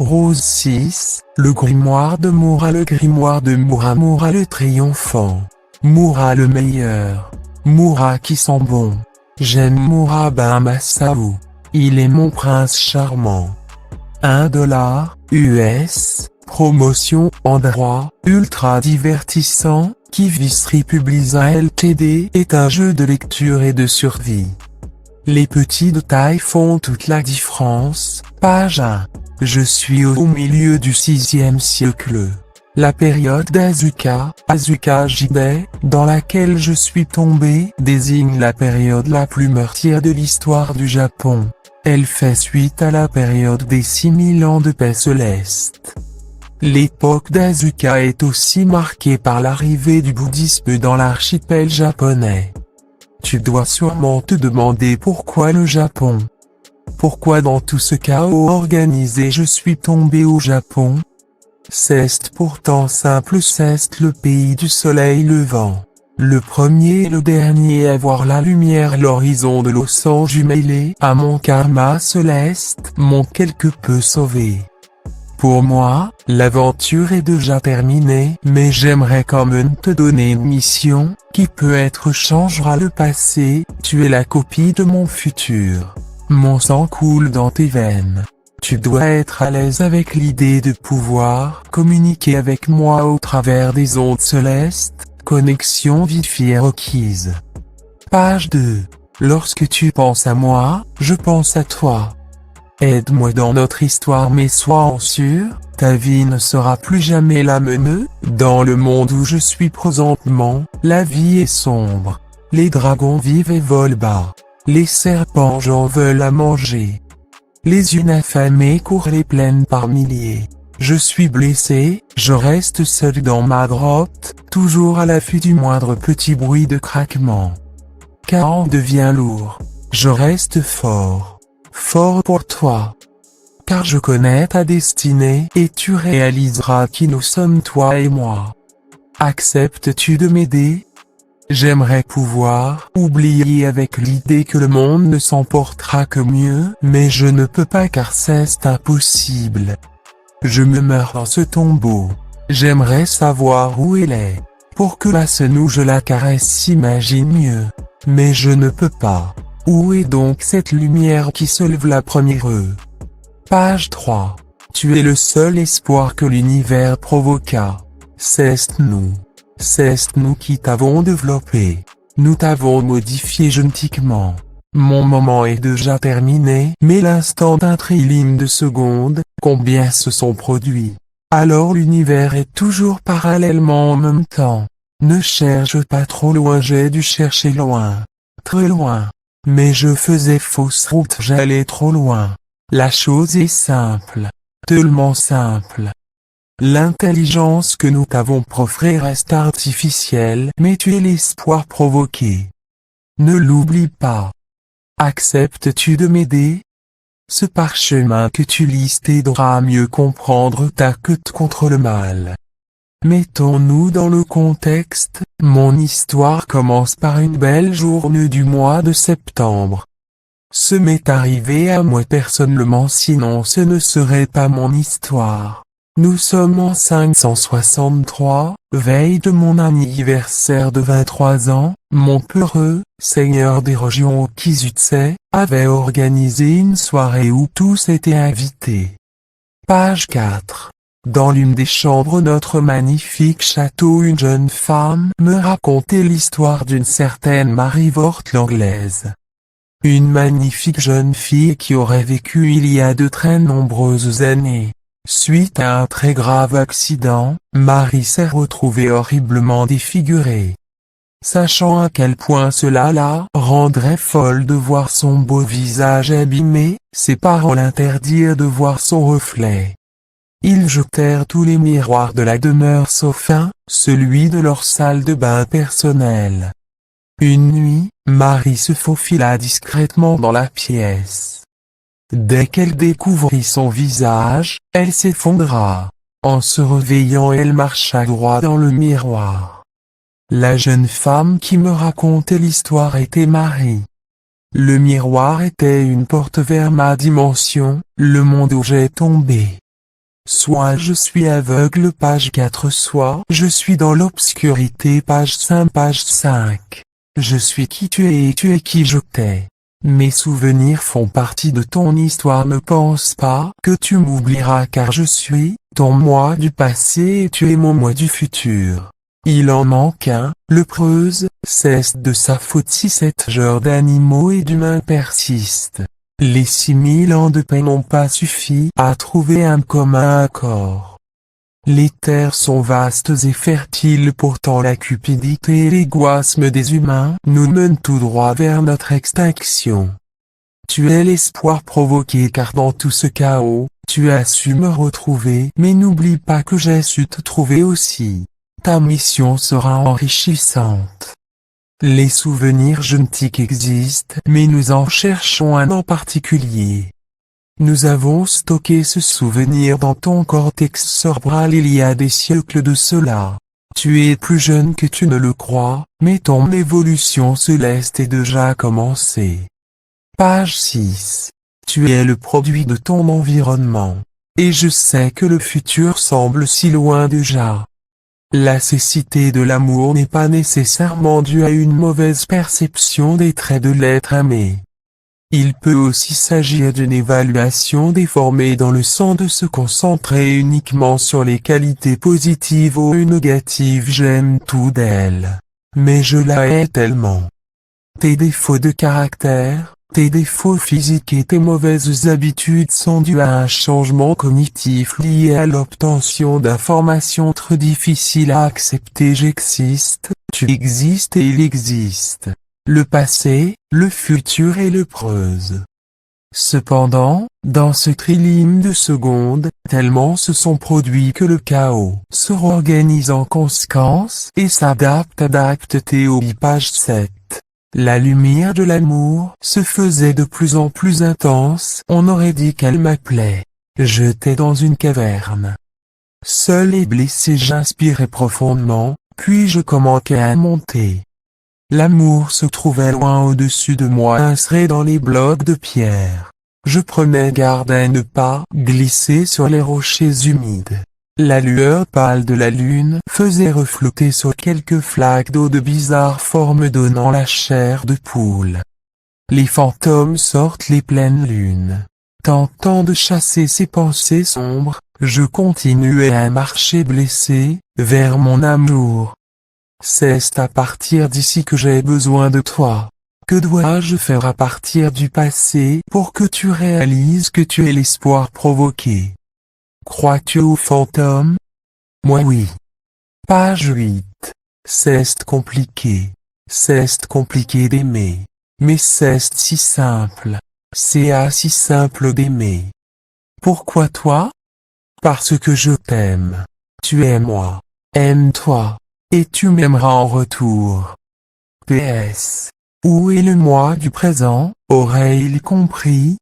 Rose 6, le grimoire de Moura, le grimoire de Moura, Moura le triomphant. Moura le meilleur. Moura qui sent bon. J'aime Moura ben Massaou. Il est mon prince charmant. $1 US, promotion endroit, ultra divertissant, Kivisri Publisa Ltd est un jeu de lecture et de survie. Les petits détails font toute la différence. Page 1. Je suis au milieu du 6e siècle. La période d'Asuka, Asuka Jibei, dans laquelle je suis tombé, désigne la période la plus meurtrière de l'histoire du Japon. Elle fait suite à la période des 6000 ans de paix céleste. L'époque d'Asuka est aussi marquée par l'arrivée du bouddhisme dans l'archipel japonais. Tu dois sûrement te demander pourquoi le Japon. Pourquoi dans tout ce chaos organisé je suis tombé au Japon? C'est pourtant simple, c'est le pays du soleil levant. Le premier et le dernier à voir la lumière, l'horizon de l'océan jumelé à mon karma céleste m'ont quelque peu sauvé. Pour moi, l'aventure est déjà terminée, mais j'aimerais quand même te donner une mission, qui peut-être changera le passé. Tu es la copie de mon futur. Mon sang coule dans tes veines. Tu dois être à l'aise avec l'idée de pouvoir communiquer avec moi au travers des ondes célestes, connexion Wi-Fi requise. Page 2. Lorsque tu penses à moi, je pense à toi. Aide-moi dans notre histoire mais sois en sûr, ta vie ne sera plus jamais la même. Dans le monde où je suis présentement, la vie est sombre. Les dragons vivent et volent bas. Les serpents j'en veulent à manger. Les unes affamées courent les plaines par milliers. Je suis blessé, je reste seul dans ma grotte, toujours à l'affût du moindre petit bruit de craquement. Quand devient lourd, je reste fort. Fort pour toi. Car je connais ta destinée et tu réaliseras qui nous sommes toi et moi. Acceptes-tu de m'aider? J'aimerais pouvoir oublier avec l'idée que le monde ne s'en portera que mieux, mais je ne peux pas car c'est impossible. Je me meurs dans ce tombeau. J'aimerais savoir où elle est. Pour que la senou je la caresse s'imagine mieux. Mais je ne peux pas. Où est donc cette lumière qui se lève la première? Page 3. Tu es le seul espoir que l'univers provoqua. C'est nous. C'est nous qui t'avons développé. Nous t'avons modifié génétiquement. Mon moment est déjà terminé, mais l'instant d'un trillion de secondes, combien se sont produits? Alors l'univers est toujours parallèlement en même temps. Ne cherche pas trop loin, j'ai dû chercher loin. Très loin. Mais je faisais fausse route, j'allais trop loin. La chose est simple. Tellement simple. L'intelligence que nous t'avons proférée reste artificielle, mais tu es l'espoir provoqué. Ne l'oublie pas. Acceptes-tu de m'aider? Ce parchemin que tu lis t'aidera à mieux comprendre ta lutte contre le mal. Mettons-nous dans le contexte, mon histoire commence par une belle journée du mois de septembre. Ce m'est arrivé à moi personnellement, sinon ce ne serait pas mon histoire. Nous sommes en 563, veille de mon anniversaire de 23 ans, mon peureux, seigneur des régions Okizutse, avait organisé une soirée où tous étaient invités. Page 4. Dans l'une des chambres de notre magnifique château, une jeune femme me racontait l'histoire d'une certaine Marie Vort l'anglaise. Une magnifique jeune fille qui aurait vécu il y a de très nombreuses années. Suite à un très grave accident, Marie s'est retrouvée horriblement défigurée. Sachant à quel point cela la rendrait folle de voir son beau visage abîmé, ses parents l'interdirent de voir son reflet. Ils jetèrent tous les miroirs de la demeure sauf un, celui de leur salle de bain personnelle. Une nuit, Marie se faufila discrètement dans la pièce. Dès qu'elle découvrit son visage, elle s'effondra. En se réveillant, elle marcha droit dans le miroir. La jeune femme qui me racontait l'histoire était Marie. Le miroir était une porte vers ma dimension, le monde où j'ai tombé. Soit je suis aveugle page 4 soit je suis dans l'obscurité page 5. Je suis qui tu es et tu es qui je t'ai. Mes souvenirs font partie de ton histoire, ne pense pas que tu m'oublieras car je suis ton moi du passé et tu es mon moi du futur. Il en manque un, le Preuse, cesse de sa faute si cette genre d'animaux et d'humains persiste. Les 6000 ans de paix n'ont pas suffi à trouver un commun accord. Les terres sont vastes et fertiles, pourtant la cupidité et l'égoïsme des humains nous mènent tout droit vers notre extinction. Tu es l'espoir provoqué car dans tout ce chaos, tu as su me retrouver, mais n'oublie pas que j'ai su te trouver aussi. Ta mission sera enrichissante. Les souvenirs génétiques existent, mais nous en cherchons un en particulier. Nous avons stocké ce souvenir dans ton cortex cérébral il y a des siècles de cela. Tu es plus jeune que tu ne le crois, mais ton évolution céleste est déjà commencée. Page 6. Tu es le produit de ton environnement. Et je sais que le futur semble si loin déjà. La cécité de l'amour n'est pas nécessairement due à une mauvaise perception des traits de l'être aimé. Il peut aussi s'agir d'une évaluation déformée dans le sens de se concentrer uniquement sur les qualités positives ou négatives. J'aime tout d'elle. Mais je la hais tellement. Tes défauts de caractère, tes défauts physiques et tes mauvaises habitudes sont dus à un changement cognitif lié à l'obtention d'informations trop difficiles à accepter. J'existe, tu existes et il existe. Le passé, le futur et le Preuse. Cependant, dans ce trillième de secondes, tellement se sont produits que le chaos se réorganise en conséquence et s'adapte. Théorie page 7. La lumière de l'amour se faisait de plus en plus intense, on aurait dit qu'elle m'appelait. J'étais dans une caverne. Seul et blessé j'inspirais profondément, puis je commençais à monter. L'amour se trouvait loin au-dessus de moi, inscrit dans les blocs de pierre. Je prenais garde à ne pas glisser sur les rochers humides. La lueur pâle de la lune faisait refléter sur quelques flaques d'eau de bizarres formes donnant la chair de poule. Les fantômes sortent les pleines lunes. Tentant de chasser ces pensées sombres, je continuais à marcher blessé, vers mon amour. C'est à partir d'ici que j'ai besoin de toi. Que dois-je faire à partir du passé pour que tu réalises que tu es l'espoir provoqué? Crois-tu aux fantômes? Moi oui. Page 8. C'est compliqué. C'est compliqué d'aimer. Mais c'est si simple. C'est si simple d'aimer. Pourquoi toi? Parce que je t'aime. Tu es moi. Aime-toi. Et tu m'aimeras en retour. PS. Où est le moi du présent? Aurait-il compris?